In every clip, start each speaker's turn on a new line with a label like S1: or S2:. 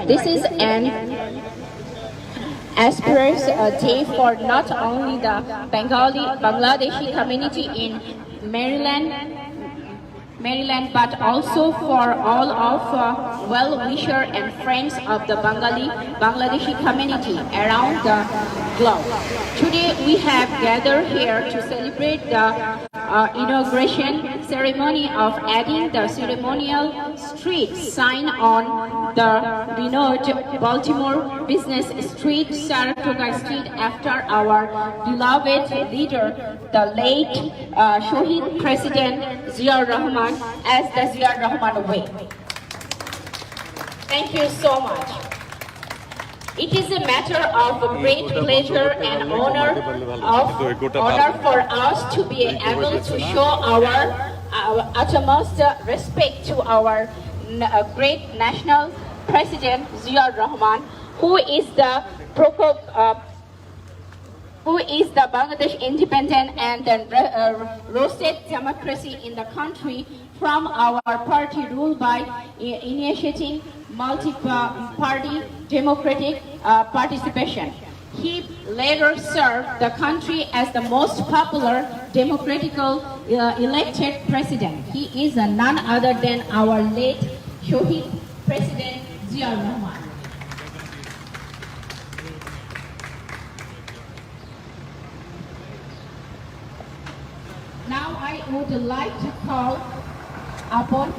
S1: this is an auspicious day for not only the Bangladeshi community in Maryland, but also for all of well-wishers and friends of the Bangladeshi community around the globe. Today we have gathered here to celebrate the inauguration ceremony of adding the ceremonial street sign on the renowned Baltimore Business Street, Saratoga Street, after our beloved leader, the late Shohid President Ziaur Rahman, as the Ziaur Rahman way. Thank you so much. It is a matter of great pleasure and honor for us to be able to show our utmost respect to our great national President Ziaur Rahman, who is the Bangladesh independent and roasted democracy in the country from our party rule by initiating multi-party democratic participation. He later served the country as the most popular democratically elected president. He is none other than our late Shohid President Ziaur Rahman. Now I would like to call upon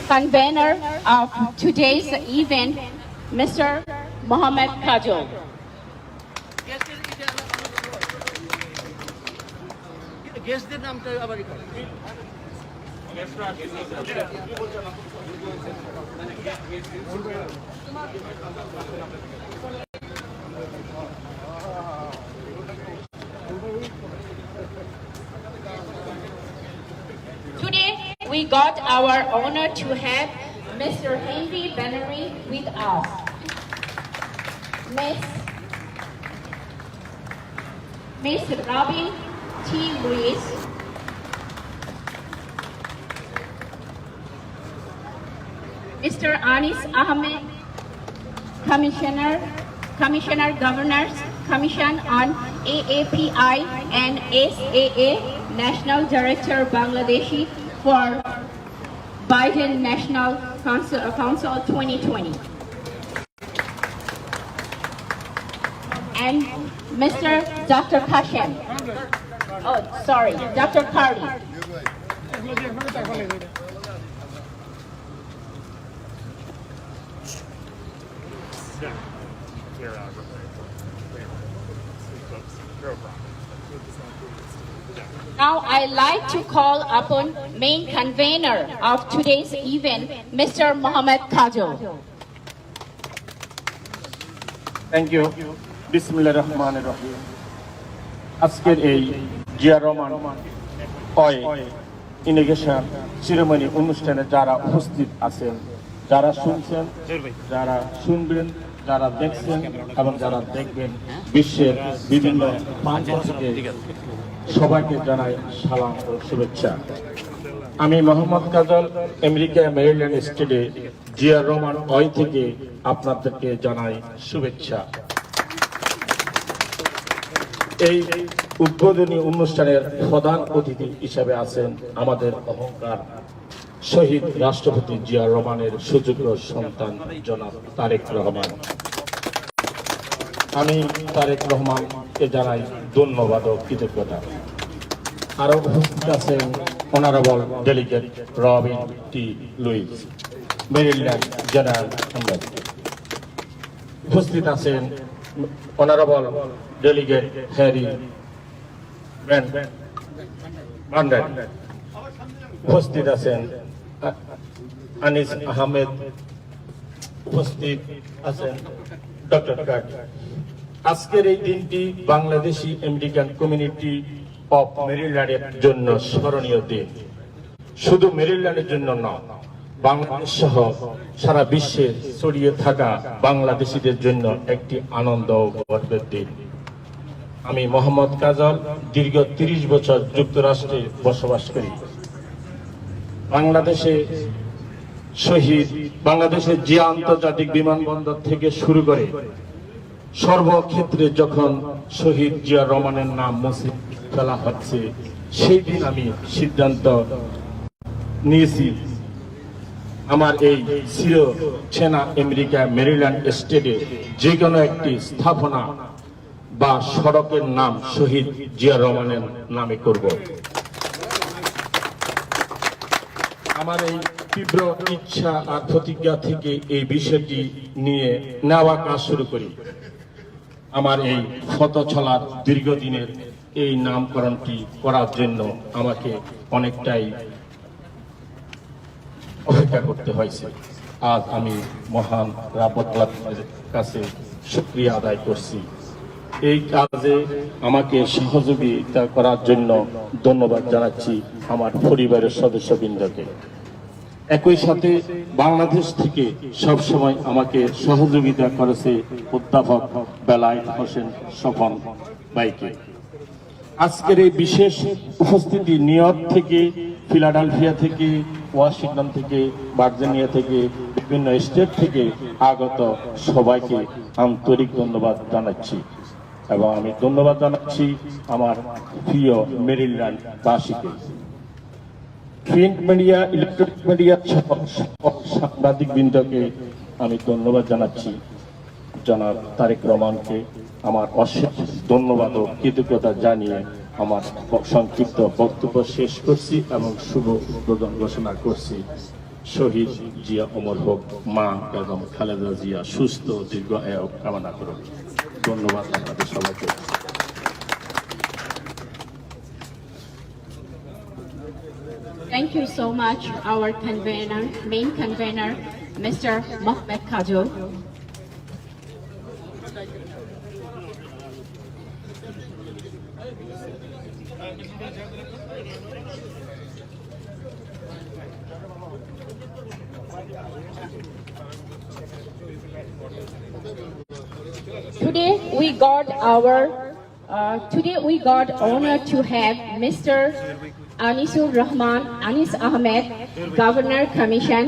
S1: convener of today's event, Mr. Mohammed Kajol. Today, we got our honor to have Mr. Henry Benary with us. Miss Robin T. Lewis, Mr. Anis Ahmed, Commissioner Governors Commission on AAPI and SAA, National Director Bangladeshi for Biden National Council 2020. And Mr. Dr. Kashem. Oh, sorry, Dr. Kardi. Now I'd like to call upon main convener of today's event, Mr. Mohammed Kajol.
S2: Thank you. Bismillahirrahmanirrahim. আজকের এই Zia Rahman ইনগ্রেশন ceremony অনুষ্ঠানে যারা উপস্থিত আছেন, যারা শুনছেন, যারা শুনবেন, যারা দেখছেন এবং যারা দেখবেন, বিশ্বের বিভিন্ন প্রান্ত থেকে সবাইকে জানাই সালাম ও শুভেচ্ছা। আমি মোহাম্মদ কাজল, আমেরিকা মেরিল্যান্ড স্টেটে জিয়া রহমান থেকে আপনাদেরকে জানাই শুভেচ্ছা। এই উদ্বোধনী অনুষ্ঠানের প্রধান অতিথি হিসেবে আছেন আমাদের অহংকার শহীদ রাষ্ট্রপতি জিয়া রহমানের সুযোগ্য সন্তান জনাব তারেক রহমান। আমি তারেক রহমানকে জানাই ধন্যবাদ ও কৃতজ্ঞতা। আরো উপস্থিত আছেন অনারেবল ডেলিগেট রবিন টি লুইস, মেরিল্যান্ড জেনারেল অ্যাসেম্বলি। উপস্থিত আছেন অনারেবল ডেলিগেট হ্যারি ব্যান্ডেন। উপস্থিত আছেন আনিস আহমেদ। উপস্থিত আছেন ডক্টর কার্ড। আজকের এই দিনটি বাংলাদেশি আমেরিকান কমিউনিটি অফ মেরিল্যান্ডের জন্য স্মরণীয় দিন। শুধু মেরিল্যান্ডের জন্য নয়, বাংলাদেশ সহ সারা বিশ্বে ছড়িয়ে থাকা বাংলাদেশিদের জন্য একটি আনন্দ ও গর্বের দিন। আমি মোহাম্মদ কাজল, দীর্ঘ 30 বছর যুক্তরাষ্ট্রে বসবাস করি। বাংলাদেশে শহীদ বাংলাদেশের জিয়া আন্তর্জাতিক বিমানবন্দর থেকে শুরু করে সর্বক্ষেত্রে যখন শহীদ জিয়া রহমানের নাম মুছে ফেলা হচ্ছে, সেই দিন আমি সিদ্ধান্ত নিয়েছি আমার এই চির সেনা আমেরিকা মেরিল্যান্ড স্টেটে যে কোনো একটি স্থাপনা বা সড়কের নাম শহীদ জিয়া রহমানের নামে করব। আমার এই তীব্র ইচ্ছা আর প্রতিজ্ঞা থেকে এই বিষয়টি নিয়ে নেওয়া কাজ শুরু করি। আমার এই পথ চলার দীর্ঘদিনের এই নামকরণটি করার জন্য আমাকে অনেকটাই অপেক্ষা করতে হয়েছে। আজ আমি মহান রাব্বুল আলামিনের কাছে শুকরিয়া আদায় করছি। এই কাজে আমাকে সহযোগিতা করার জন্য ধন্যবাদ জানাচ্ছি আমার পরিবারের সদস্যবৃন্দকে। একই সাথে বাংলাদেশ থেকে সবসময় আমাকে সহযোগিতা করেছে অধ্যাপক বেলায়েত হোসেন স্বপন ভাইকে। আজকের এই বিশেষ উপস্থিতি নিউ ইয়র্ক থেকে, ফিলাডেলফিয়া থেকে, ওয়াশিংটন থেকে, ভার্জিনিয়া থেকে, বিভিন্ন স্টেট থেকে আগত সবাইকে আন্তরিক ধন্যবাদ জানাচ্ছি এবং আমি ধন্যবাদ জানাচ্ছি আমার প্রিয় মেরিল্যান্ড বাসীকে। প্রিন্ট মিডিয়া, ইলেকট্রনিক মিডিয়া সাংবাদিক বৃন্দকে আমি ধন্যবাদ জানাচ্ছি। জনাব তারেক রহমানকে আমার অশেষ ধন্যবাদ ও কৃতজ্ঞতা জানিয়ে আমার সংক্ষিপ্ত বক্তব্য শেষ করছি এবং শুভ উদ্বোধন ঘোষণা করছি। শহীদ জিয়া অমর হোক, মা বেগম খালেদা জিয়া সুস্থ দীর্ঘ আয়ু কামনা করুন। ধন্যবাদ আপনাদের সবাইকে।
S1: Thank you so much, our convener, main convener, Mr. Mohammed Kajol. Today we got honor to have Mr. Anisur Rahman, Anis Ahmed, Governor Commission,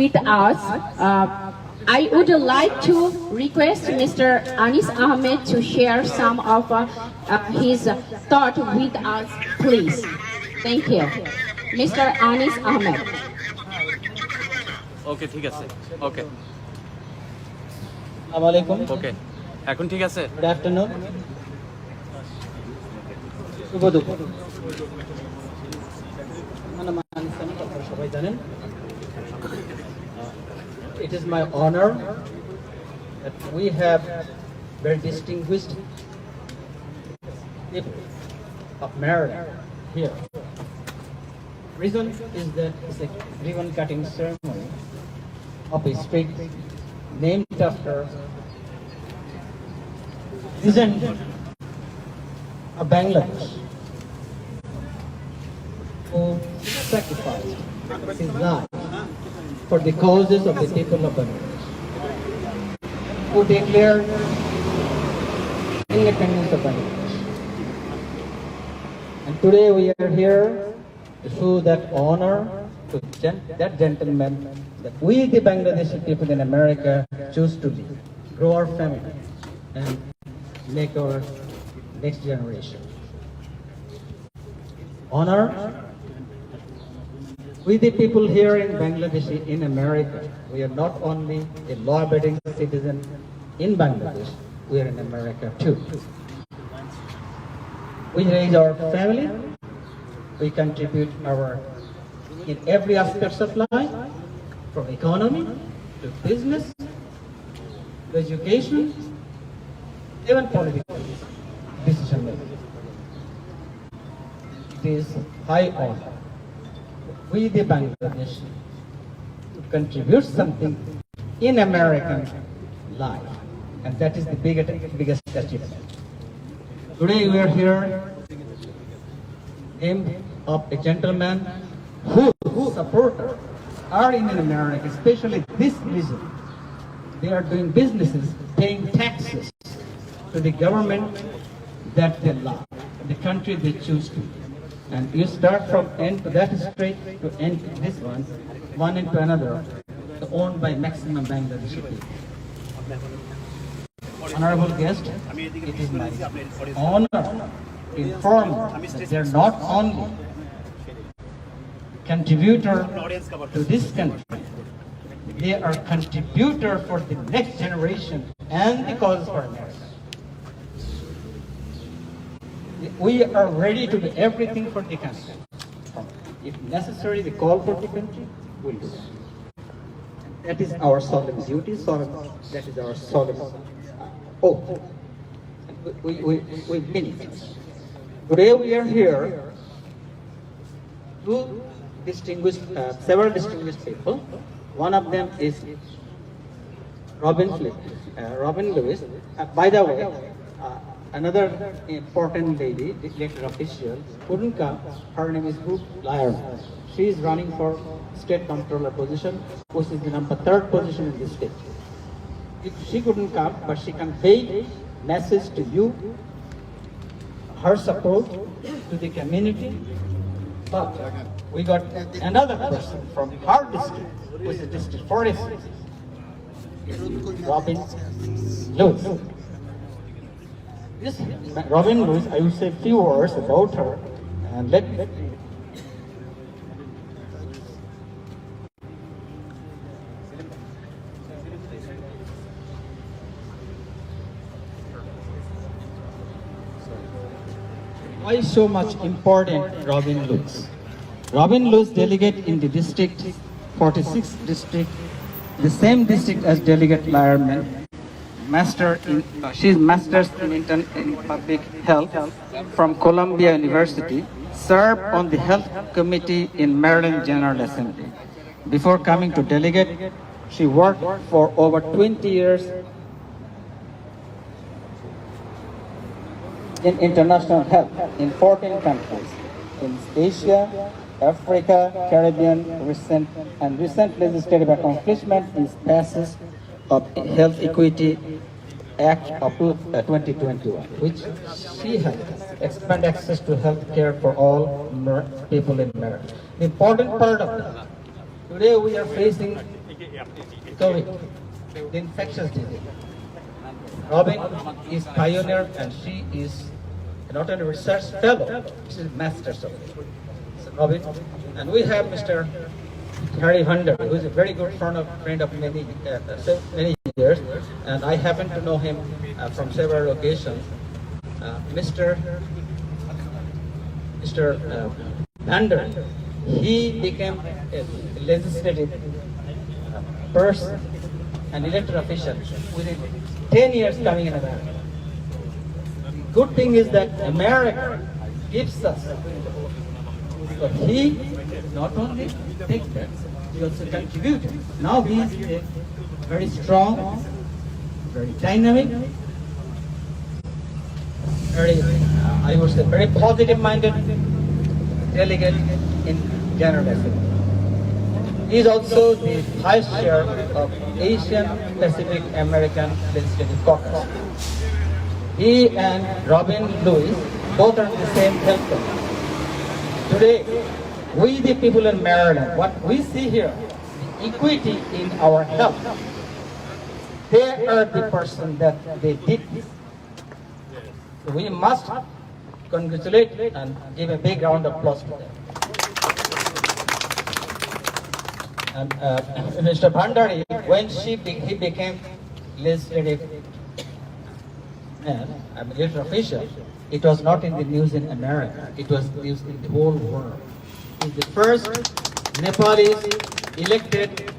S1: with us. I would like to request Mr. Anis Ahmed to share some of his thought with us, please. Thank you. Mr. Anis Ahmed.
S3: Okay, ঠিক আছে. Okay.
S4: আসসালামু আলাইকুম।
S3: Okay. এখন ঠিক আছে?
S4: Good afternoon. শুভ দুপুর। আমার নাম আনিস আহমেদ, আপনারা সবাই জানেন। It is my honor that we have very distinguished people of merit here. Reason is that it's a ribbon cutting ceremony of a street named after legend of Bangladesh who sacrificed his life for the causes of the people of Bangladesh, who declared independence of Bangladesh. And today we are here to show that honor to that gentleman that we, the Bangladeshi people in America, choose to live, grow our family, and make our next generation. Honor, we the people here in Bangladesh, in America, we are not only a law-abiding citizen in Bangladesh, we are in America too. We raise our family, we contribute in every aspect of life, from economy to business, to education, even political decision making. It is high honor. We the Bangladesh to contribute something in American life, and that is the biggest achievement. Today we are here named of a gentleman whose supporters are in America, especially this region. They are doing businesses, paying taxes to the government that they love, the country they choose to. and you start from end to that street to end to this one into another, owned by maximum Bangladeshi people. Honorable guest, it is my honor to inform you that they are not only contributor to this country, they are contributor for the next generation and the cause for America. We are ready to do everything for the country. If necessary, the call for the country, we'll do that. That is our solemn duty, that is our solemn oath. We mean it. Today we are here to distinguish several distinguished people. One of them is Robin Lewis. By the way, another important lady, the elected official, couldn't come. Her name is Ruth Lyerman. She is running for state comptroller position, which is the third position in the state. She couldn't come, but she conveyed message to you, her support to the community. But we got another person from her district, which is District 46, Robin Lewis. This Robin Lewis, I will say a few words about her, and let why so much important Robin Lewis? Robin Lewis, delegate in the district 46 district, the same district as Delegate Lyerman. She is Masters in Public Health from Columbia University. Served on the Health Committee in Maryland General Assembly. Before coming to delegate, she worked for over 20 years in international health in 14 countries in Asia, Africa, Caribbean. Recent legislative accomplishment is passage of Health Equity Act of 2021, which she has expand access to health care for all people in America. The important part of that, today we are facing COVID, the infectious disease. Robin is pioneer, and she is not only research fellow, she is master's of it. So Robin, and we have Mr. Harry Hunter, who is a very good friend of many years, and I happen to know him from several occasions. Mr. Hunter, he became a legislative person, an elected official within 10 years coming in America. Good thing is that America gives us, but he not only takes that, he also contributes. Now he is a very strong, very dynamic, very, I would say, very positive-minded delegate in General Assembly. He is also the Vice Chair of Asian Pacific American Legislative Caucus. He and Robin Lewis both are the same health committee. Today, we the people in Maryland, what we see here, the equity in our health, they are the person that they did this. So we must congratulate and give a big round of applause to them. And Mr. Bhandari, when he became legislative man, elected official, it was not in the news in America, it was news in the whole world. He's the first Nepalese elected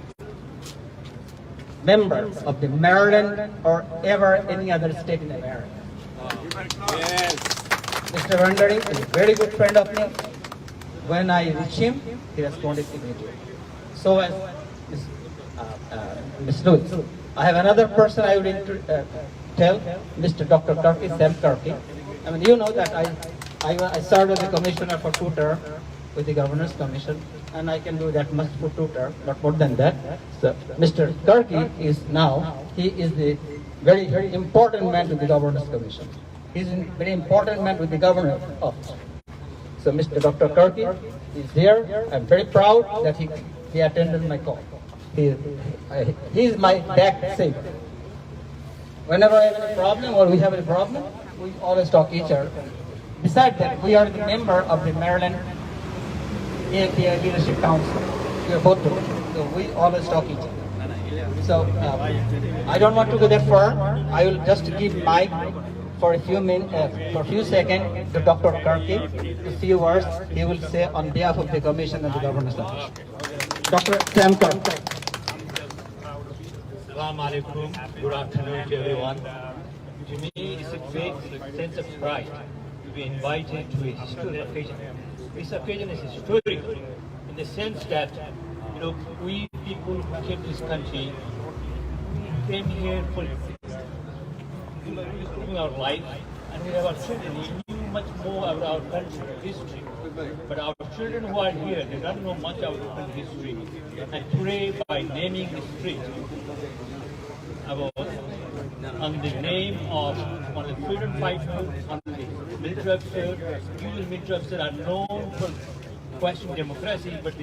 S4: member of the Maryland or ever any other state in America. Yes. Mr. Bhandari is a very good friend of me. When I reached him, he responded immediately. So as Ms. Lewis. I have another person I would tell, Mr. Dr. Kirky, Sam Kirky. I mean, you know that I served as a commissioner for 2 terms with the Governor's Commission, and I can do that much for 2 terms, not more than that. So Mr. Kirky is now, he is the very, very important man with the Governor's Commission. He's a very important man with the Governor's office. So Mr. Dr. Karki is here. I'm very proud that he attended my call. He is my back safe. Whenever I have any problem or we have a problem, we always talk each other. Besides that, we are the member of the Maryland API Leadership Council. We are both together. So we always talk each other. So I don't want to go that far. I will just give mic for a few minutes, for a few seconds to Dr. Karki. A few words he will say on behalf of the Commission and the Governance Office. Dr. Sam Karki.
S5: Assalamu alaikum. Good afternoon to everyone. To me, it's a great sense of pride to be invited to a historic occasion. This occasion is historical in the sense that, we people who came to this country came here for living our life, and we have our children. We knew much more about our country history. But our children who are here, they don't know much about our history. And today, by naming the street under the name of one of the freedom fighters, under the military officers, usually military officers are known for questioning democracy, but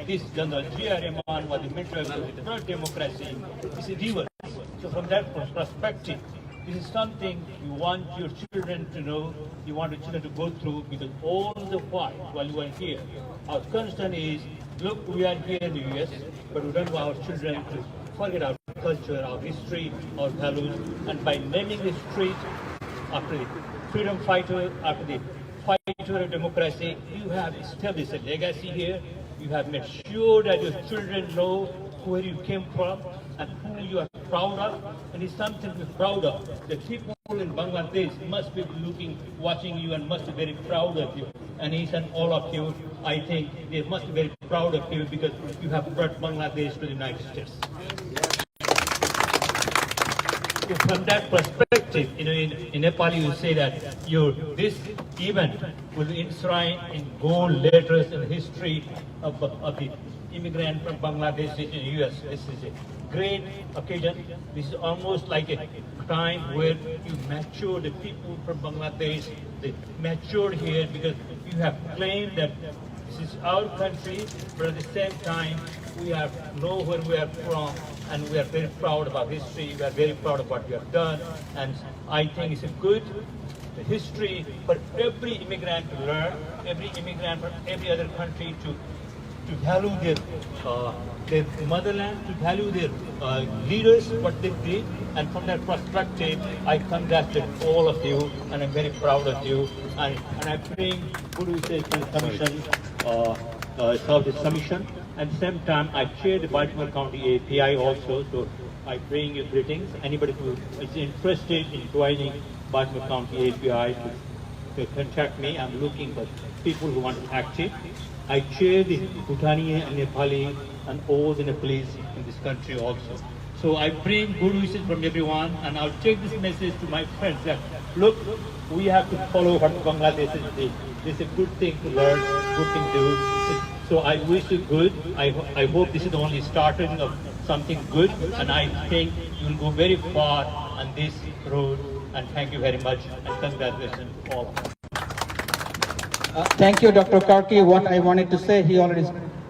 S5: this General G.R. Rahman was the military officer with the democracy. It's a reverse. So from that perspective, this is something you want your children to know, you want your children to go through, because all the while you are here, our concern is, look, we are here in the US, but we don't want our children to forget our culture, our history, our values, and by naming the street after the freedom fighter, after the fighter of democracy, you have established a legacy here. You have made sure that your children know where you came from and who you are proud of, and it's something to be proud of. The people in Bangladesh must be watching you and must be very proud of you. And each and all of you, I think they must be very proud of you because you have brought Bangladesh to the United States. From that perspective, in Nepali you say that this event will enshrine in gold letters in the history of the immigrant from Bangladesh in the US. This is a great occasion. This is almost like a time where you mature the people from Bangladesh. They matured here because you have claimed that this is our country, but at the same time we know where we are from, and we are very proud of our history. We are very proud of what we have done, and I think it's a good history for every immigrant to learn, every immigrant from every other country to value their motherland, to value their leaders, what they did, and from that perspective, I congratulate all of you, and I'm very proud of you, and I bring good wishes to the commission, serve this commission. At the same time, I chair the Baltimore County API also, so I bring you greetings. Anybody who is interested in joining Baltimore County API to contact me. I'm looking for people who want to active. I chair the Bhutani and Nepali and all the Nepalese in this country also. So I bring good wishes from everyone, and I'll take this message to my friends that, look, we have to follow what Bangladesh is doing. This is a good thing to learn, good thing to do. So I wish you good. I hope this is the only starting of something good, and I think you will go very far on this road. And thank you very much, and congratulations to all.
S4: Thank you, Dr. Karki. What I wanted to say, he already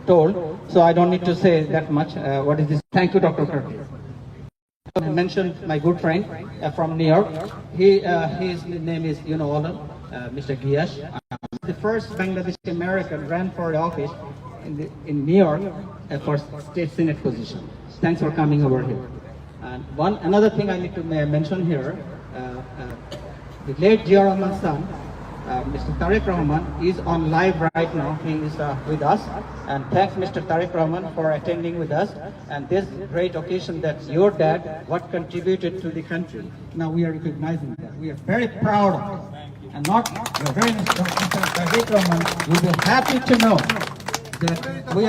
S4: told, so I don't need to say that much. What is this? Thank you, Dr. Karki. I mentioned my good friend from New York. His name is, Mr. Giyash. The first Bangladeshi American ran for the office in New York for state senate position. Thanks for coming over here. And another thing I need to mention here, the late G.R. Rahman's son, Mr. Tariq Rahman, is on live right now. He is with us, and thanks Mr. Tariq Rahman for attending with us, and this great occasion that your dad, what contributed to the country. Now we are recognizing that. We are very proud of it. And you're very Mr. Tariq Rahman, you'll be happy to know that we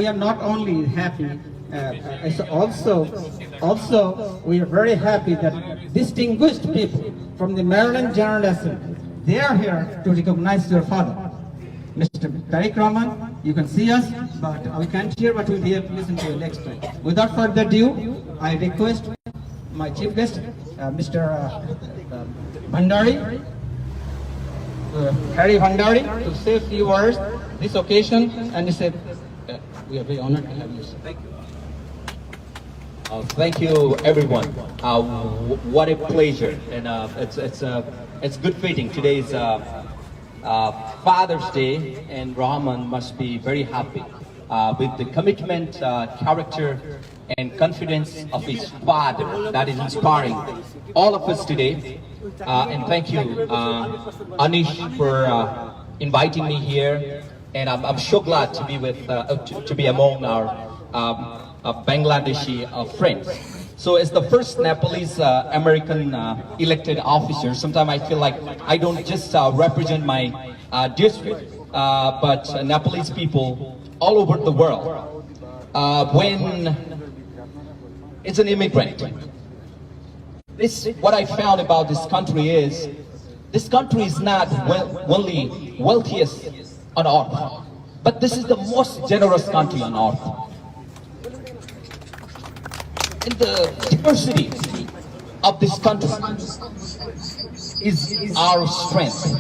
S4: are not only happy, it's also we are very happy that distinguished people from the Maryland General Assembly, they are here to recognize your father. Mr. Tariq Rahman, you can see us, but we can't hear, but we'll listen to you next time. Without further ado, I request my chief guest, Mr. Bhandari, Harry Bhandari to say a few words this occasion, and he said, we are very honored to have you, sir. Thank you.
S6: Thank you, everyone. What a pleasure, and it's good fitting. Today's Father's Day, and Rahman must be very happy with the commitment, character, and confidence of his father that is inspiring all of us today. And thank you, Anish, for inviting me here. And I'm so glad to be with to be among our Bangladeshi friends. So as the first Nepalese American elected officer, sometimes I feel like I don't just represent my district, but Nepalese people all over the world. When it's an immigrant, what I found about this country is not only wealthiest on earth, but this is the most generous country on earth. And the diversity of this country is our strength.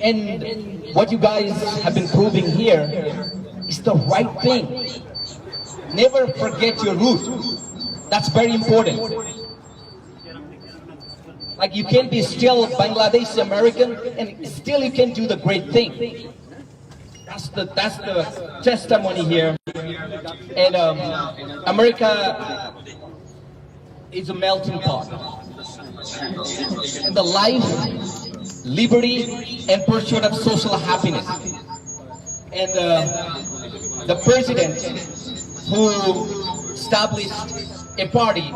S6: And what you guys have been proving here is the right thing. Never forget your root. That's very important. Like, you can be still Bangladeshi American and still you can do the great thing. That's the testimony here. And America is a melting pot. And the life, liberty, and pursuit of social happiness. And the president who established a party,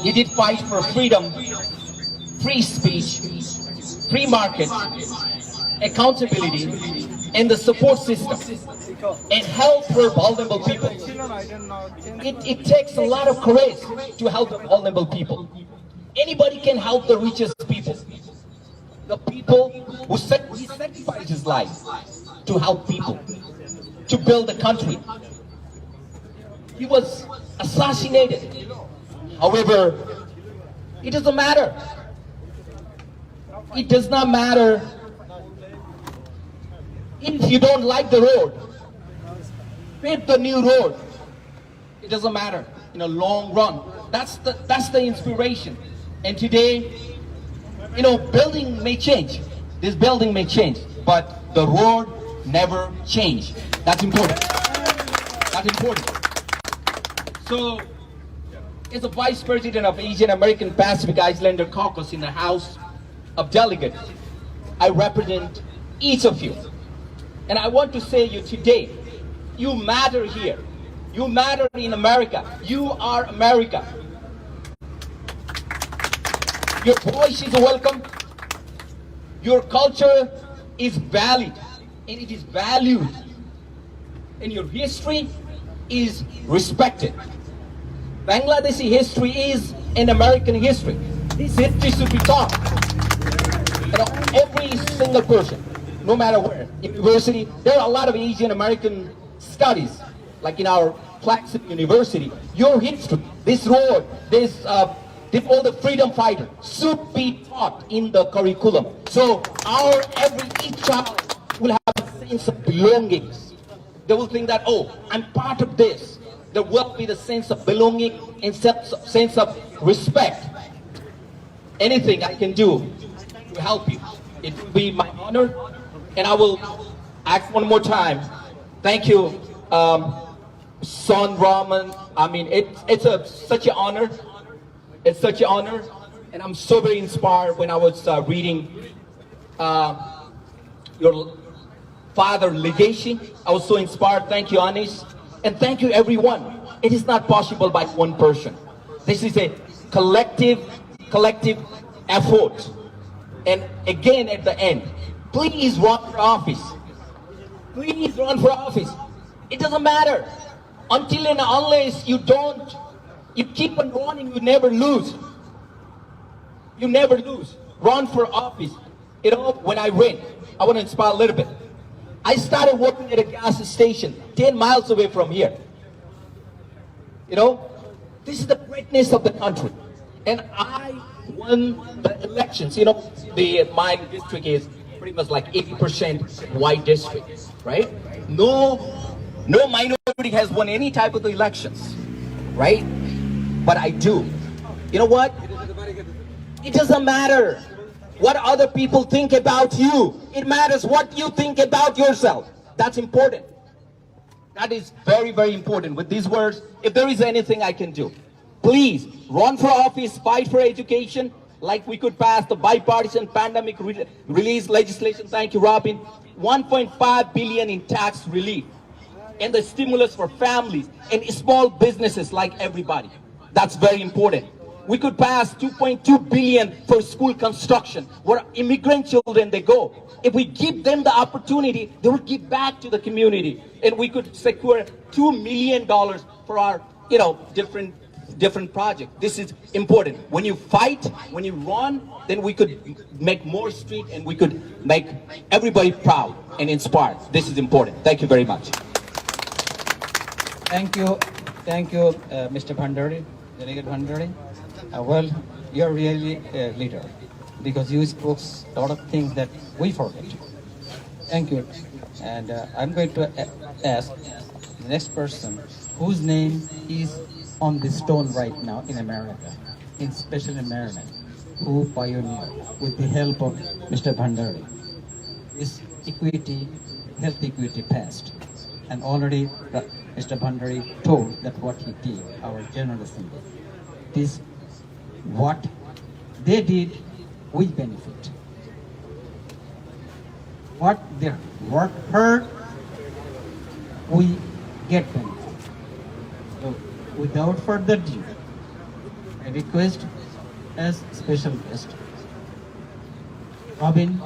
S6: he did fight for freedom, free speech, free market, accountability, and the support system, and help for vulnerable people. It takes a lot of courage to help the vulnerable people. Anybody can help the richest people. The people who sacrificed his life to help people, to build a country. He was assassinated. However, it doesn't matter. It does not matter if you don't like the road. Pave the new road. It doesn't matter in a long run. That's the inspiration. And today, building may change. This building may change, but the road never change. That's important. That's important. So, as a vice president of Asian American Pacific Islander Caucus in the House of Delegates, I represent each of you. And I want to say you today, you matter here. You matter in America. You are America. Your voice is welcome. Your culture is valid, and it is valued. And your history is respected. Bangladeshi history is an American history. This history should be taught. Every single person, no matter where, university, there are a lot of Asian American studies, like in our flagship university. Your history, this road, all the freedom fighters should be taught in the curriculum. So each child will have a sense of belongings. They will think that, oh, I'm part of this. There will be the sense of belonging and sense of respect. Anything I can do to help you, it will be my honor. And I will ask one more time. Thank you, Son Rahman. I mean, it's such an honor. It's such an honor. And I'm so very inspired when I was reading your father legacy. I was so inspired. Thank you, Anish. And thank you, everyone. It is not possible by one person. This is a collective effort. And again, at the end, please run for office. Please run for office. It doesn't matter. Until and unless you keep on running, you never lose. You never lose. Run for office. When I ran, I want to inspire a little bit. I started working at a gas station 10 miles away from here. This is the greatness of the country. And I won the elections. You know, my district is pretty much like 80% white district, right? No minority has won any type of the elections, right? But I do. You know what? It doesn't matter what other people think about you. It matters what you think about yourself. That's important. That is very, very important. With these words, if there is anything I can do, please run for office, fight for education, like we could pass the bipartisan pandemic release legislation. Thank you, Robin. 1.5 billion in tax relief and the stimulus for families and small businesses like everybody. That's very important. We could pass 2.2 billion for school construction, where immigrant children they go. If we give them the opportunity, they will give back to the community, and we could secure $2 million for our, different projects. This is important. When you fight, when you run, then we could make more street, and we could make everybody proud and inspired. This is important. Thank you very much.
S4: Thank you, Mr. Bhandari, Delegate Bhandari. Well, you're really a leader because you spoke a lot of things that we forget. Thank you. And I'm going to ask the next person whose name is on the stone right now in America, especially in Maryland, who pioneered with the help of Mr. Bhandari this equity, health equity passed. And already Mr. Bhandari told that what he did, our General Assembly, this what they did, we benefit. What their work hurt, we get benefit. So without further ado, I request as special guest Robin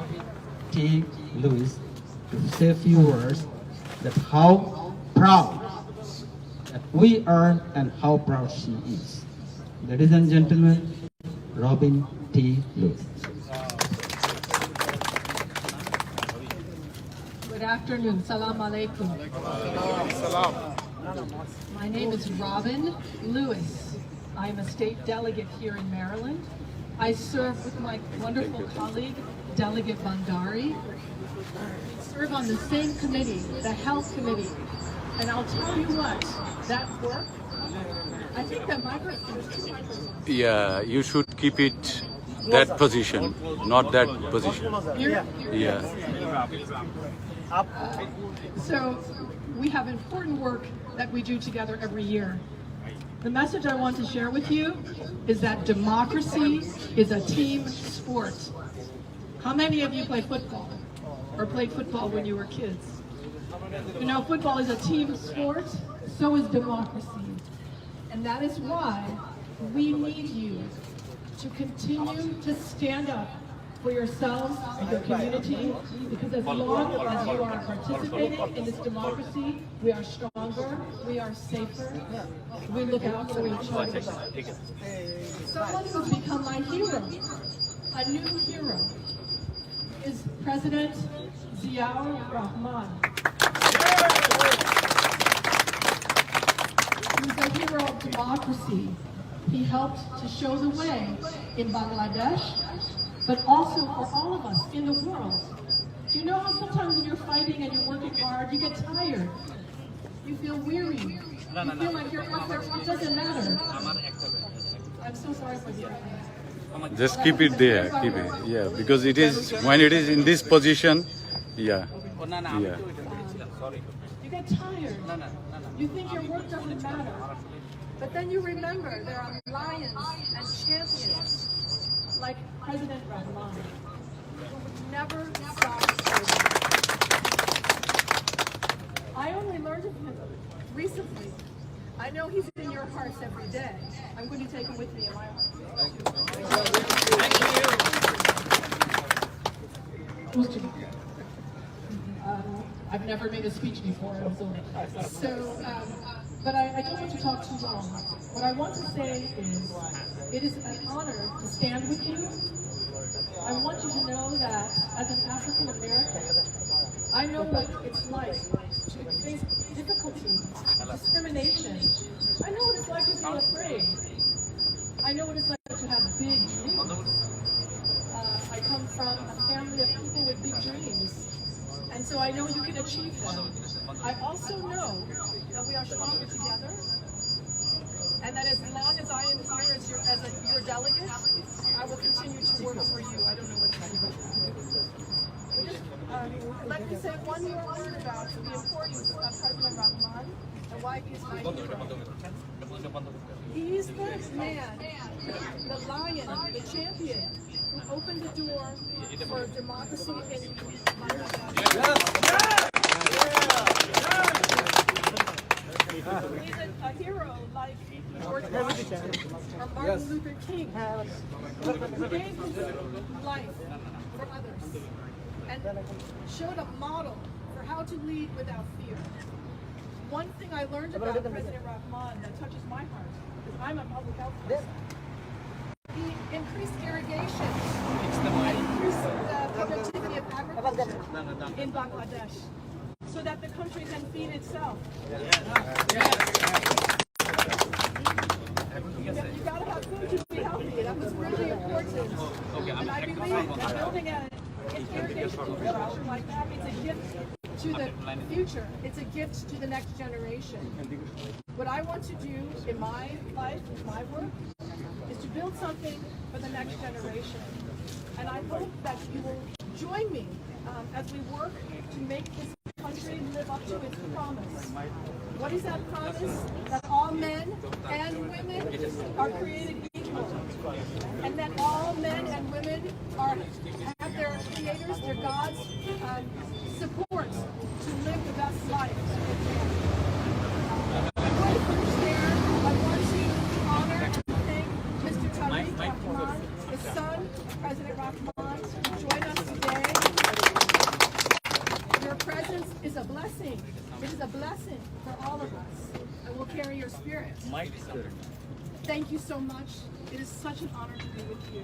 S4: T. Lewis to say a few words that how proud that we are and how proud she is. Ladies and gentlemen, Robin T. Lewis.
S7: Good afternoon. Salam alaikum. My name is Robin Lewis. I'm a state delegate here in Maryland. I serve with my wonderful colleague, Delegate Bhandari. We serve on the same committee, the Health Committee. And I'll tell you what, that work, I think that microphone is too microphones.
S3: Yeah, you should keep it that position, not that position.
S7: Here?
S3: Yeah.
S7: So we have important work that we do together every year. The message I want to share with you is that democracy is a team sport. How many of you play football or played football when you were kids? You know, football is a team sport, so is democracy. And that is why we need you to continue to stand up for yourselves and your community, because as long as you are participating in this democracy, we are stronger, we are safer, we look out for each other. Someone who's become my hero, a new hero, is President Ziaur Rahman. He's a hero of democracy. He helped to show the way in Bangladesh, but also for all of us in the world. You know how sometimes when you're fighting and you're working hard, you get tired. You feel weary. You feel like your effort doesn't matter. I'm so sorry for you.
S3: Just keep it there, keep it. Yeah, because it is, when it is in this position, yeah. Yeah.
S7: You get tired. You think your work doesn't matter. But then you remember there are lions and champions like President Rahman, who would never stop serving. I only learned of him recently. I know he's in your hearts every day. I'm going to take him with me in my heart. Thank you. I've never made a speech before, but I don't want to talk too long. What I want to say is, it is an honor to stand with you. I want you to know that as an African American, I know what it's like to face difficulty, discrimination. I know what it's like to feel afraid. I know what it's like to have big dreams. And so I know you can achieve them. I also know that we are stronger together, and that as long as I am here as your delegate, I will continue to work for you. I don't know what to do. Let me say one more word about the importance of President Rahman and why he is my hero. He's the man, the lion, the champion who opened the door for democracy in Bangladesh. He's a hero like George Washington or Martin Luther King, who gave his life for others and showed a model for how to lead without fear. One thing I learned about President Rahman that touches my heart, because I'm a public health person, he increased irrigation and increased the productivity of agriculture in Bangladesh so that the country can feed itself. You gotta have food to be healthy. That was really important. And I believe that building an irrigation infrastructure like that is a gift to the future. It's a gift to the next generation. What I want to do in my life, in my work, is to build something for the next generation. And I hope that you will join me as we work to make this country live up to its promise. What is that promise? That all men and women are created equal, and that all men and women have their creators, their gods, support to live the best life. I want to honor and thank Mr. Tariq Rahman, the son of President Rahman, to join us today. Your presence is a blessing. It is a blessing for all of us. And we'll carry your spirit. Thank you so much. It is such an honor to be with you.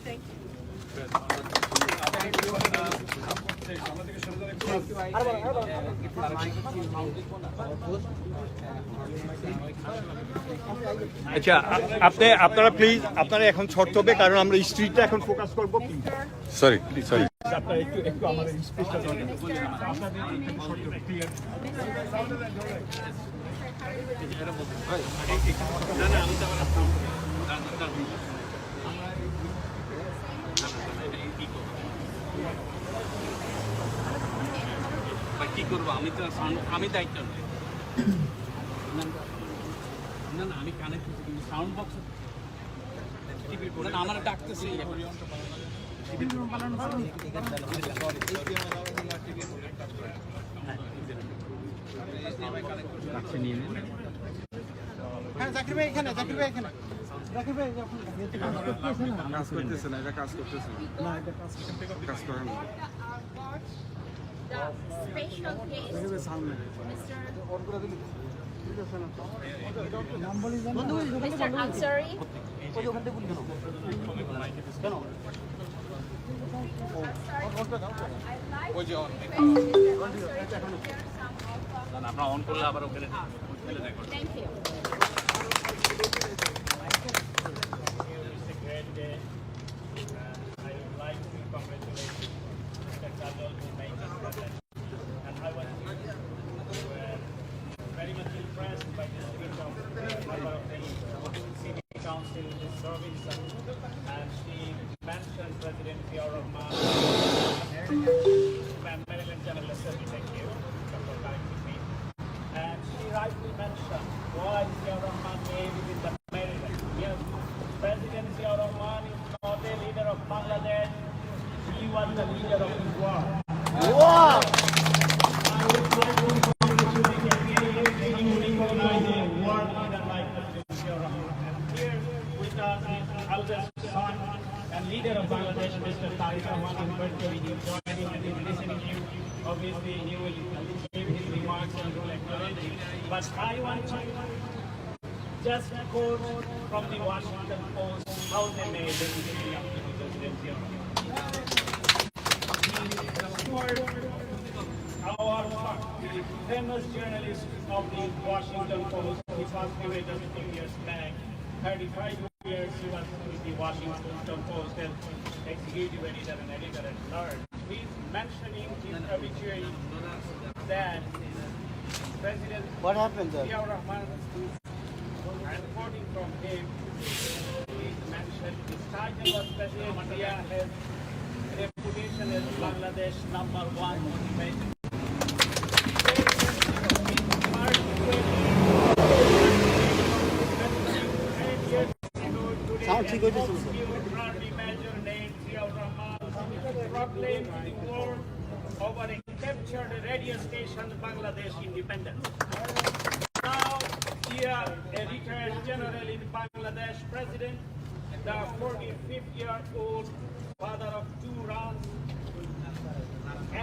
S7: Thank you.
S8: আচ্ছা আপনারা please আপনারা এখন short হবে কারণ আমরা স্ট্রিটটা এখন focus করব
S3: Sorry.
S8: আপনারা একটু আমাদের স্পেসটা দরকার আপনাদের একটু শর্ট হবে ক্লিয়ার না না আমি তো কি করবো আমি দায়িত্ব নেই না না আমি কানেক্ট করছি কিন্তু সাউন্ড বক্স না আমার ডাকতেছি
S9: হ্যাঁ জাকির ভাই এখানে জাকির ভাই এখানে জাকির ভাই
S3: কাজ করতেছে না এটা কাজ করতেছে না এটা কাজ করে না
S1: Special guest, Mr. Ansari. Thank you.
S5: Very much impressed by the speech of the member of the City Council Service, and she mentioned President Ziaur Rahman. Maryland General Assembly, thank you for correcting me. And she rightly mentioned why Ziaur Rahman may visit the Maryland. Yes, President Ziaur Rahman is not a leader of Bangladesh. He was the leader of his world. Wow! I would like to and leader of Bangladesh, Mr. Tariq Rahman, is going to be joining and listening to you. Obviously, he will give his remarks and will acknowledge it. But I want to just quote from the Washington Post how they made the decision of the presidency of the famous journalist of the Washington Post, he passed away just a few years back, 35 years he was with the Washington Post as executive editor and editor at large. He's mentioning in obituary that President
S9: What happened there?
S5: Ziaur Rahman, I'm quoting from him, he mentioned his title was President Zia has reputation as Bangladesh #1 motivation.
S9: ঠিক হইতেছিল
S5: Major named Ziaur Rahman proclaimed to the world over a captured radio station Bangladesh independence. Now, here a retired general in Bangladesh president, the 45-year-old father of 2 rounds,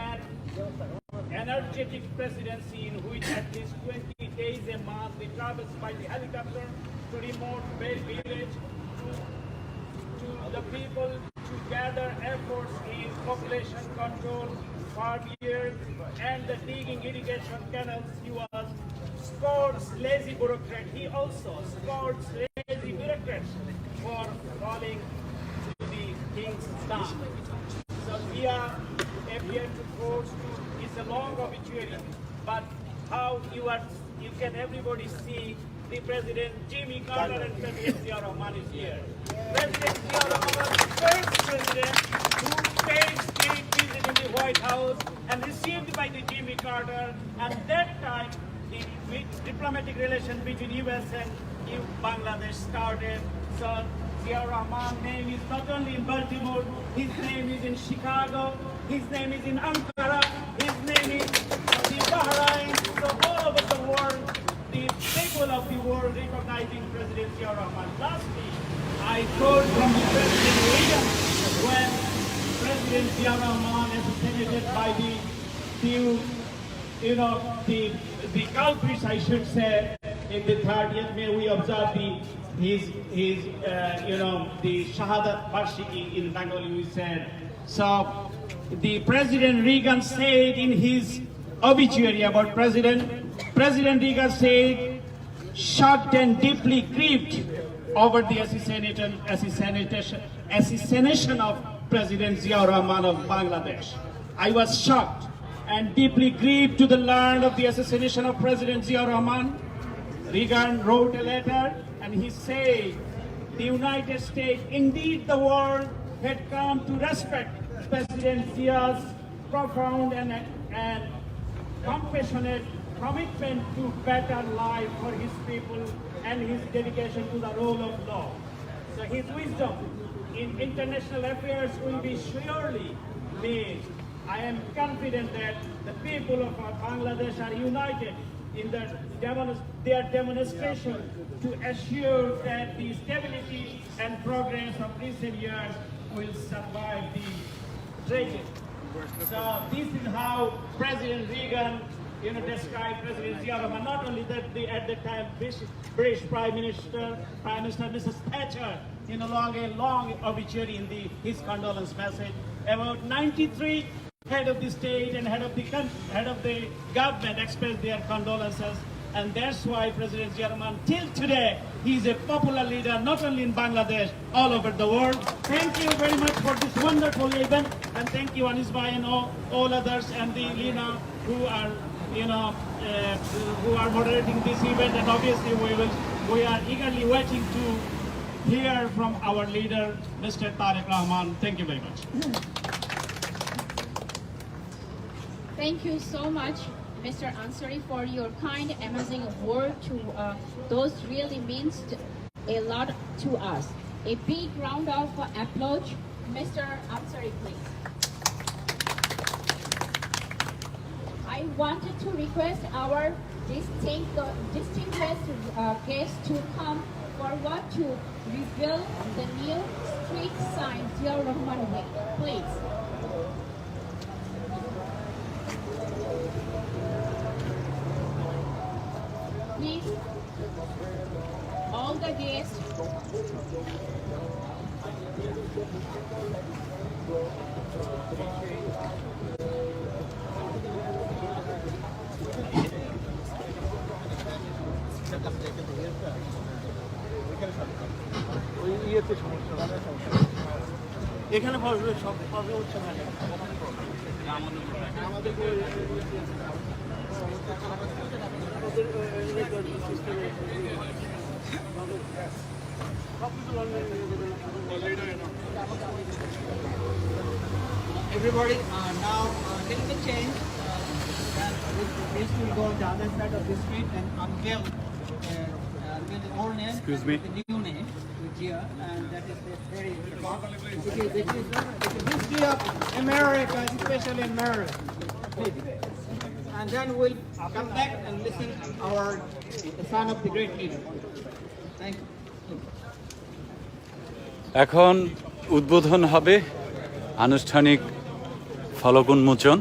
S5: and energetic presidency in which at least 20 days a month we travels by the helicopter to remote village to the people to gather efforts in population control, farm years, and the digging irrigation canals. He was scored lazy bureaucrat. He also scored lazy bureaucrats for falling to the king's thumb. So Zia appeared to force to, it's a long obituary, but how you can everybody see the President Jimmy Carter and President Ziaur Rahman is here. President Ziaur Rahman was the first president who paid state visit in the White House and received by the Jimmy Carter, and that time the diplomatic relation between US and Bangladesh started. So Ziaur Rahman's name is not only in Baltimore, his name is in Chicago, his name is in Ankara, his name is in Bahrain, so all over the world, the people of the world recognizing President Ziaur Rahman. Lastly, I quote from the President Reagan when President Ziaur Rahman assassinated by the culprits, I should say, in the 30th, may we observe the Shahadat Varshiki in Bengali, we said. So, the President Reagan said in his obituary about President Reagan said, shocked and deeply grieved over the assassination of President Ziaur Rahman of Bangladesh. I was shocked and deeply grieved to learn of the assassination of President Ziaur Rahman. Reagan wrote a letter and he said, the United States, indeed the world, had come to respect President Zia's profound and compassionate commitment to better life for his people and his dedication to the rule of law. So his wisdom in international affairs will be surely made. I am confident that the people of Bangladesh are united in their demonstration to assure that the stability and progress of recent years will survive the tragedy. So this is how President Reagan described President Ziaur Rahman. Not only that, at the time British Prime Minister Mrs. Thatcher, a long obituary in his condolence message. About 93 head of the state and head of the government expressed their condolences, and that's why President Ziaur Rahman, till today, he is a popular leader not only in Bangladesh, all over the world. Thank you very much for this wonderful event, and thank you Anis Bhai and all others, and the Lina who are moderating this event, and obviously we are eagerly waiting to hear from our leader, Mr. Tariq Rahman. Thank you very much.
S1: Thank you so much, Mr. Ansari, for your kind, amazing word to those really means a lot to us. A big round of applause, Mr. Ansari, please. I wanted to request our distinguished guests to come forward to reveal the new street sign, Ziaur Rahman Way, please. Please, all the guests,
S9: এখানে বসবে সব বসবে হচ্ছে না
S4: Everybody, now take the change. This will go on the other side of the street and unveil the old name.
S3: Excuse me.
S4: The new name, which here, and that is the very it is the history of America, especially America. And then we'll come back and listen to the son of the great leader. Thank you.
S3: এখন উদ্বোধন হবে আনুষ্ঠানিক ফলক উন্মোচন।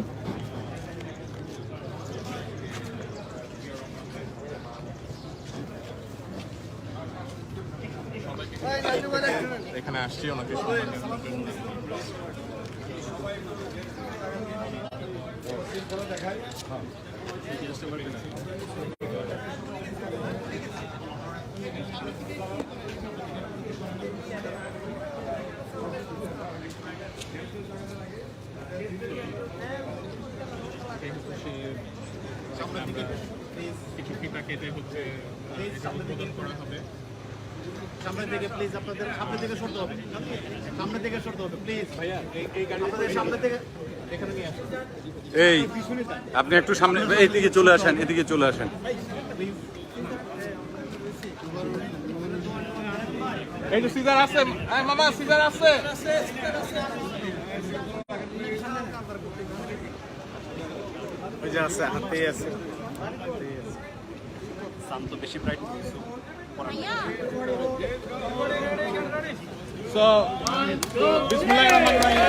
S8: এখানে আসছি ওনাকে কিছু ফিতা কেটে হচ্ছে উদ্বোধন করা হবে।
S9: সামনের দিকে প্লিজ, আপনাদের সামনের দিকে সরতে হবে, সামনের দিকে সরতে হবে প্লিজ ভাইয়া, এই গাড়ি আপনাদের সামনের দিকে এখানে নিয়ে আসুন।
S3: এই আপনি একটু সামনে এদিকে চলে আসেন, এদিকে চলে আসেন।
S8: এই যে সিজার আছে, মামা সিজার আছে। ওই যে আছে, হাতেই আছে। শান্ত বেশি ব্রাইট। So, Bismillahirrahmanirrahim.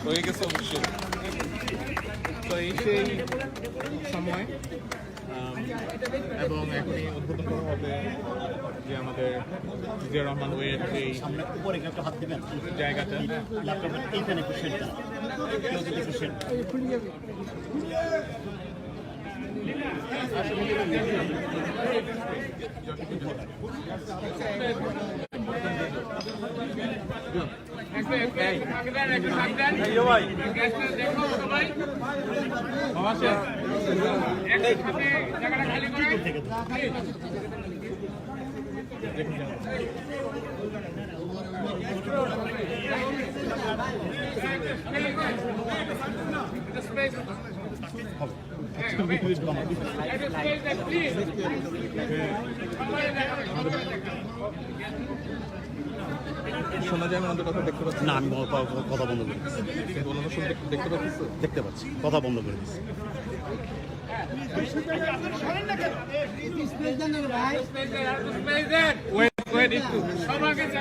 S8: হয়ে গেছে অবশ্যই। তো এই সেই সময় এবং এখনই উদ্বোধন করা হবে যে আমাদের জিয়া রহমান ওয়ের এই
S9: সামনে উপরে একটা হাত দিবেন
S8: জায়গাটা।
S9: ল্যাপটপের এইখানে একটু সেট দেন, কেউ যদি একটু সেট
S8: শোনা যায় আমাদের কথা দেখতে পাচ্ছি
S9: না, আমি কথা বন্ধ করে দিচ্ছি,
S8: ওনারা শুনতে দেখতে পাচ্ছি।
S9: দেখতে পাচ্ছি, কথা বন্ধ করে দিচ্ছি।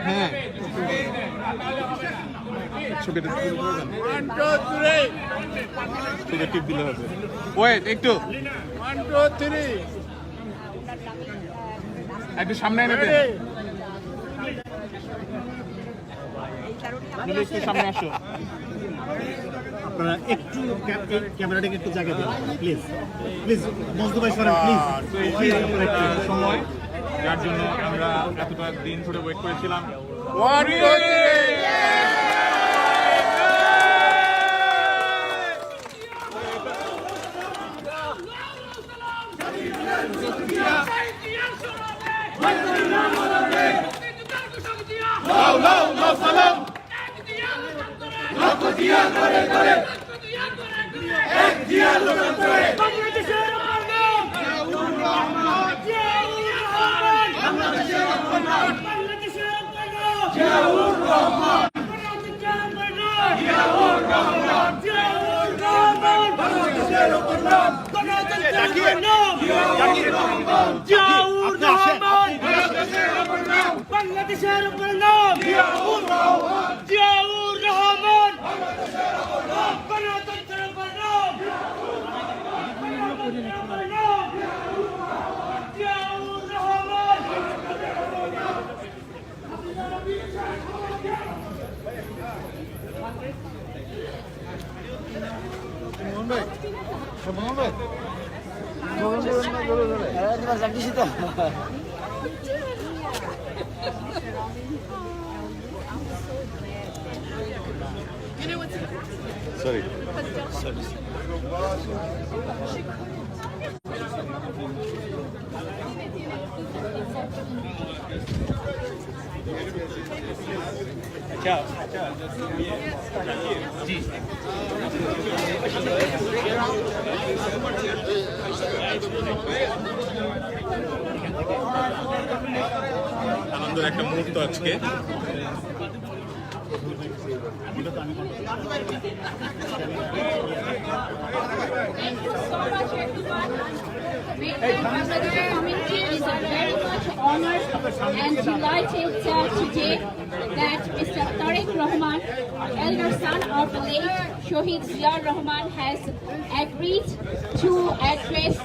S8: হ্যাঁ ছবিটা ছবিটা টিপ দিলে হবে। ওয়েট একটু, 1 2 3 একটু সামনে এনে দেন। একটু সামনে আসো।
S9: আপনারা একটু ক্যামেরাটাকে একটু জায়গা দিন প্লিজ, প্লিজ মজদু ভাই সরেন প্লিজ।
S8: সময় যার জন্য আমরা এতটা দিন ধরে ওয়েট করেছিলাম।
S10: বাংলাদেশের উপর নাম জিয়াউর রহমান, জিয়াউর রহমান, গণতন্ত্রের উপর নাম জিয়াউর রহমান।
S9: মোহন ভাই
S7: You know what's
S3: Sorry.
S9: আনন্দের একটা মুহূর্ত আজকে
S1: Thank you so much, everyone. Mainland Bangladeshi community is very much honored and delighted today that Mr. Tariq Rahman, elder son of the late Shohid Ziaur Rahman, has agreed to address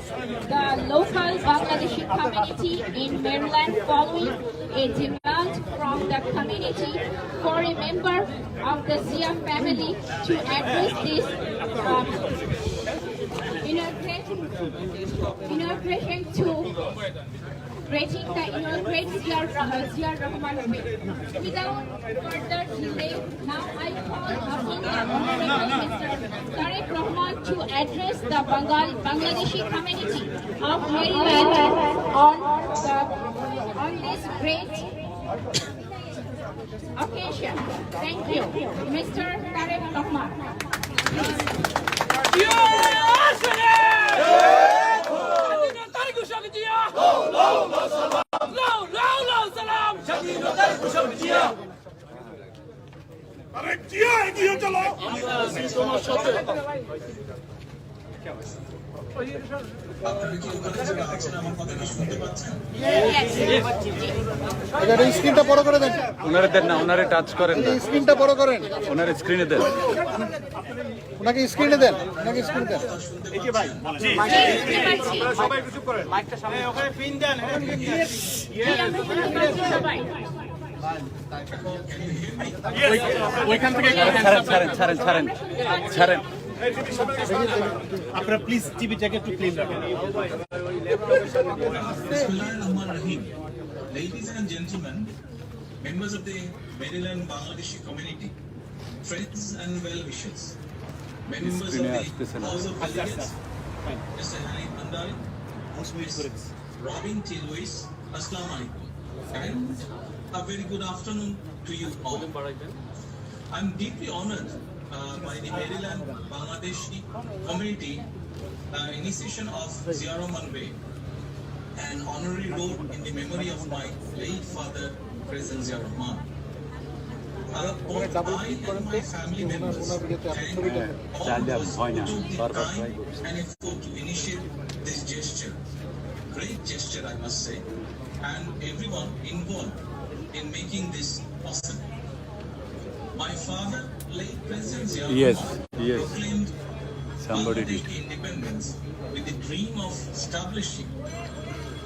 S1: the local Bangladeshi community in Maryland following a demand from the community for a member of the Zia family to address this inauguration to greeting the inaugurate Ziaur Rahman Way. Without further delay, now I call upon the Honorable Mr. Tariq Rahman to address the Bangladeshi community of Maryland on this great occasion. Thank you, Mr. Tariq Rahman.
S9: স্ক্রিনটা বড় করে দেন,
S3: ওনারে দেন না, ওনারে touch করেন না,
S9: স্ক্রিনটা বড় করেন,
S3: ওনারে স্ক্রিনে দেন,
S9: ওনাকে স্ক্রিনে দেন, ওনাকে স্ক্রিনে দেন।
S10: সবাই কিছু করেন, মাইকটা সামনে ওখানে পিন দেন।
S9: ওইখান থেকে
S3: ছাড়েন।
S9: আপনারা প্লিজ টিভিটাকে একটু ক্লিন রাখেন।
S11: Ladies and gentlemen, members of the Maryland Bangladeshi community, friends and well-wishers, members of the House of Delegates, Mr. Hanif Bandari, Ms. Robin T. Lewis, Assalamu alaikum, and a very good afternoon to you all. I'm deeply honored by the Maryland Bangladeshi community initiation of Ziaur Rahman Way, an honorary road in the memory of my late father, President Ziaur Rahman. Both I and my family members thank all those who took the time and effort to initiate this gesture. Great gesture, I must say, and everyone involved in making this possible. My father, late President Ziaur Rahman, proclaimed Bangladeshi independence with the dream of establishing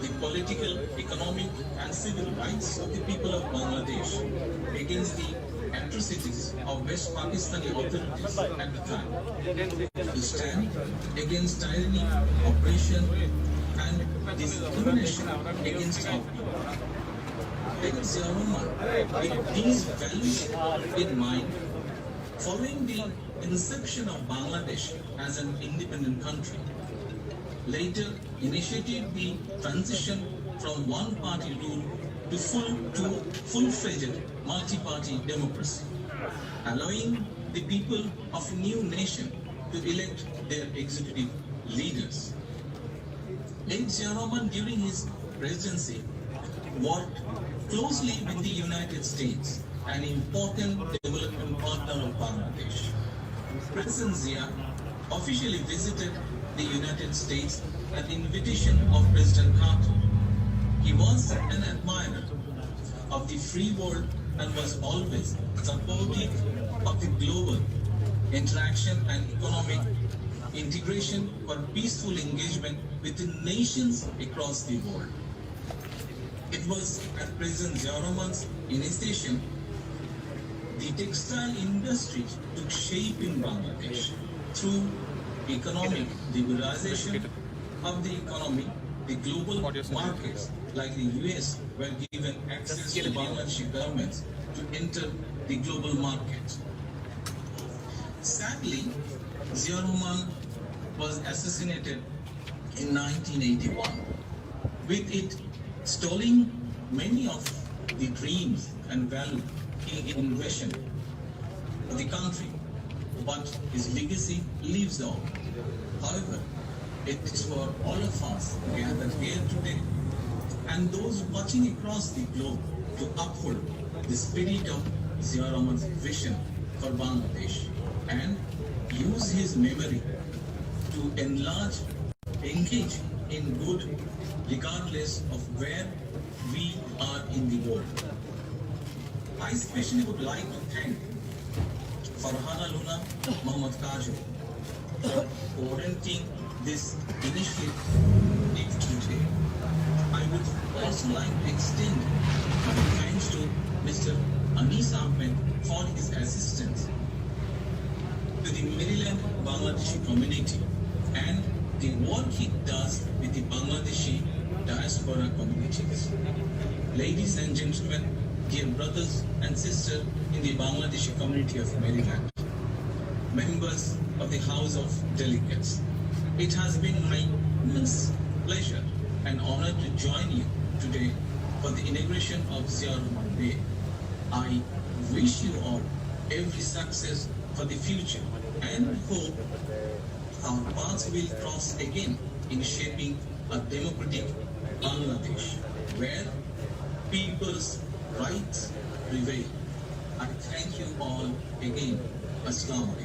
S11: the political, economic and civil rights of the people of Bangladesh against the atrocities of West Pakistani authorities at the time. To stand against tyranny, oppression and discrimination against our people. President Ziaur Rahman, with these values in mind, following the inception of Bangladesh as an independent country, later initiated the transition from one-party rule to full-fledged multi-party democracy, allowing the people of a new nation to elect their executive leaders. Late Ziaur Rahman, during his presidency, worked closely with the United States, an important development partner of Bangladesh. President Zia officially visited the United States at the invitation of President Carter. He was an admirer of the free world and was always supportive of the global interaction and economic integration for peaceful engagement within nations across the world. It was at President Ziaur Rahman's initiation the textile industry took shape in Bangladesh through economic liberalization of the economy, the global markets, like the US, were given access to Bangladeshi governments to enter the global market. Sadly, Zia Rahman was assassinated in 1981, with it stalling many of the dreams and value in innovation of the country, but his legacy lives on. However, it is for all of us gathered here today and those watching across the globe to uphold the spirit of Zia Rahman's vision for Bangladesh and use his memory to enlarge, engage in good regardless of where we are in the world. I especially would like to thank Farhana Luna Mohammad Kajol for coordinating this initiative today. I would also like to extend my thanks to Mr. Anis Ahmed for his assistance to the Maryland Bangladeshi community and the work he does with the Bangladeshi diaspora communities. Ladies and gentlemen, dear brothers and sisters in the Bangladeshi community of Maryland, members of the House of Delegates, it has been my immense pleasure and honor to join you today for the inauguration of Zia Rahman Day. I wish you all every success for the future and hope our paths will cross again in shaping a democratic Bangladesh where people's rights prevail. I thank you all again. Assalamu alaikum.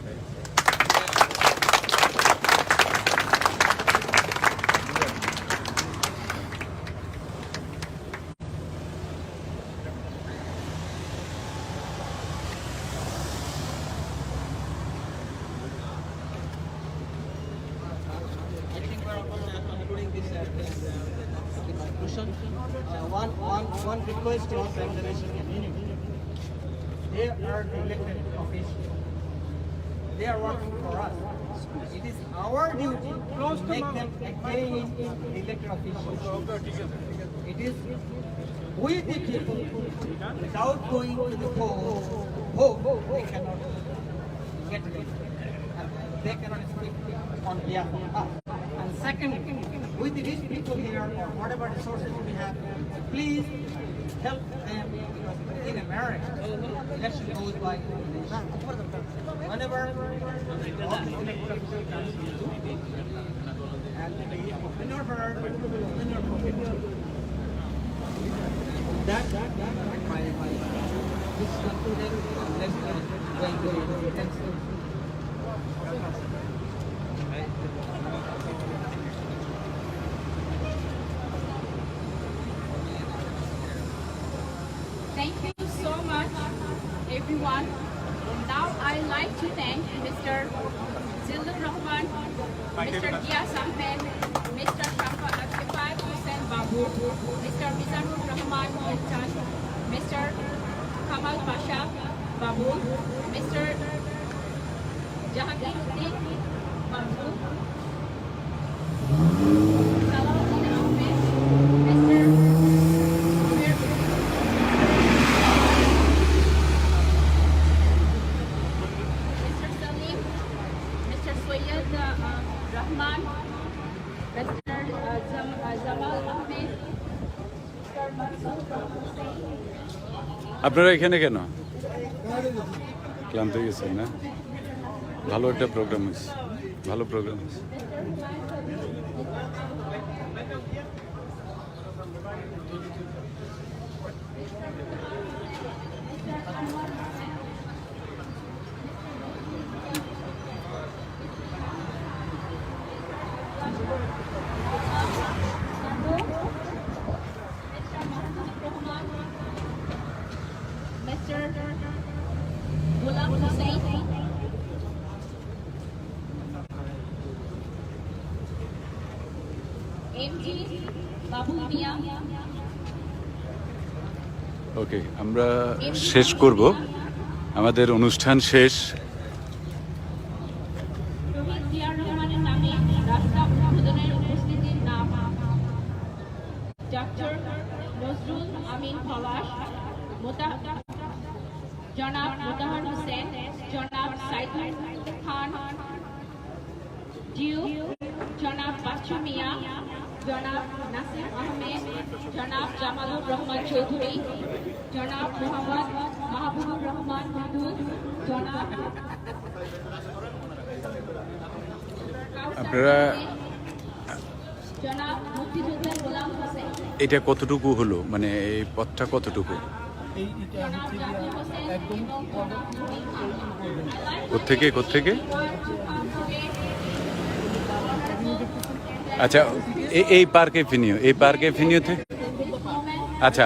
S4: One request to our Bangladeshi community. They are the elected officials. They are working for us. It is our duty to make them again elected officials. It is with the people, without going to the polls, hope they cannot get elected. They cannot speak on behalf of us. And second, with the rich people here or whatever resources we have, please help them because in America, election goes by elimination. Whenever all the elected officials comes here, and whenever that this concluded, let's go to the next.
S1: Thank you so much, everyone. Now I'd like to thank Mr. Zilur Rahman, Mr. Giyas Ahmed, Mr. Shafat Hussain Babu, Mr. Mizanur Rahman Multan, Mr. Kamal Pasha Babu, Mr. Jahangiruddin Babu, Salahuddin Ahmed, Mr. Rahman, Mr. Jamal Ahmed, Mr. Masood Hussain.
S3: আপনারা এখানে কেন ক্লান্ত হয়ে গেছেন না? ভালো একটা programme হয়েছে, ভালো প্রোগ্রাম হয়েছে।
S1: Mr. Ghulam Hussain, MG Babu Mia,
S3: ওকে, আমরা শেষ করব, আমাদের অনুষ্ঠান শেষ।
S1: শহীদ জিয়াউর রহমানের নামে রাস্তা উদ্বোধনের উপস্থিতির নাম Dr. Nazrul Amin Palash, Janab Mutahar Hussain, Janab Saidul Khan, Diu, Janab Bachu Mia, Janab Nasir Ahmed, Janab Jamalur Rahman Chaudhuri, Janab Muhammad Mahabubur Rahman Hudud, Janab
S3: আপনারা
S1: Janab Muftijuddin Ghulam Hussain,
S3: এটা কতটুকু হলো, মানে এই পথটা কতটুকু, কোত্থেকে কোত্থেকে? আচ্ছা, এই পার্কে ফিনিও, এই পার্কে ফিনিওতে, আচ্ছা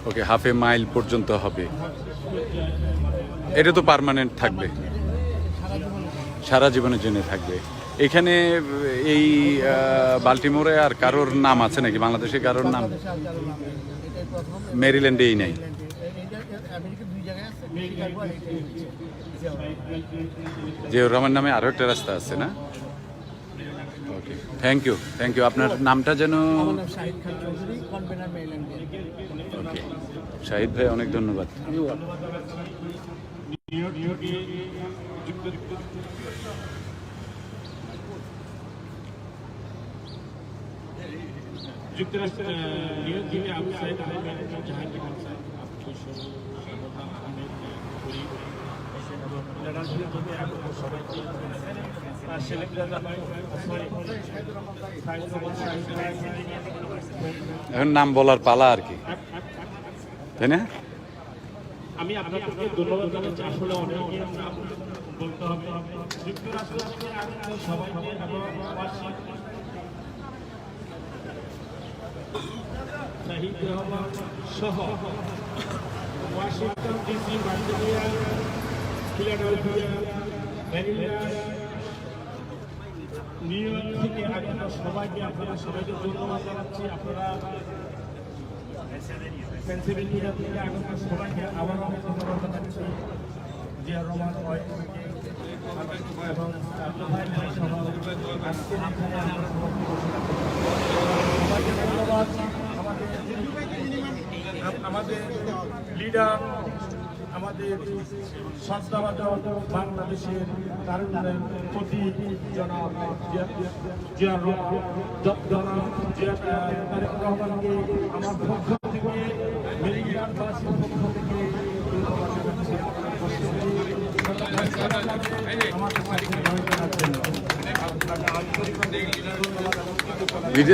S3: ওকে, হাফ এ মাইল পর্যন্ত হবে। এটা তো পার্মানেন্ট থাকবে, সারা জীবনের জন্য থাকবে। এখানে এই বাল্টিমোরে আর কারোর নাম আছে নাকি? বাংলাদেশে কারোর নাম? মেরিল্যান্ডেই নাই। জিয়াউর রহমান নামে আরো একটা রাস্তা আছে না? ওকে, থ্যাংক ইউ, থ্যাংক ইউ। আপনার নামটা যেন? ওকে, শাহিদ ভাই, অনেক ধন্যবাদ।
S2: যুক্তরাষ্ট্রের new Delhi outside Jahangir outside
S3: এখন নাম বলার পালা আর কি, তাই না?
S2: আমি আপনাদেরকে ধন্যবাদ জানাচ্ছি। আসলে অনেকে বলতে হবে যুক্তরাষ্ট্রের সবাইকে শাহিদ রহমান সহ Washington DC, Virginia, Philadelphia, Maryland, new York থেকে আগত সবাইকে, আপনারা সবাইকে ধন্যবাদ জানাচ্ছি। আপনারা পেনসিলভেনিয়া থেকে আগত সবাইকে আবারও আমি ধন্যবাদ জানাচ্ছি। জিয়া রহমান এবং আজকের এখানে আমরা সবাইকে ধন্যবাদ। আমাদের লিডার, আমাদের শ্রদ্ধাভাজন বাংলাদেশের তারুণ্যের প্রতি জনাব জিয়াউর রহমানকে আমার পক্ষ থেকে, মেরিল্যান্ডবাসীর পক্ষ থেকে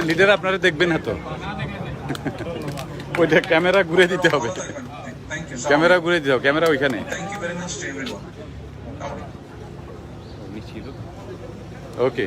S3: লিডার আপনারা দেখবেন না তো? ওইটা ক্যামেরা ঘুরে দিতে হবে, ক্যামেরা ঘুরে দিতে হবে, ক্যামেরা ওইখানে।
S11: Thank you very much to everyone.
S3: Okay.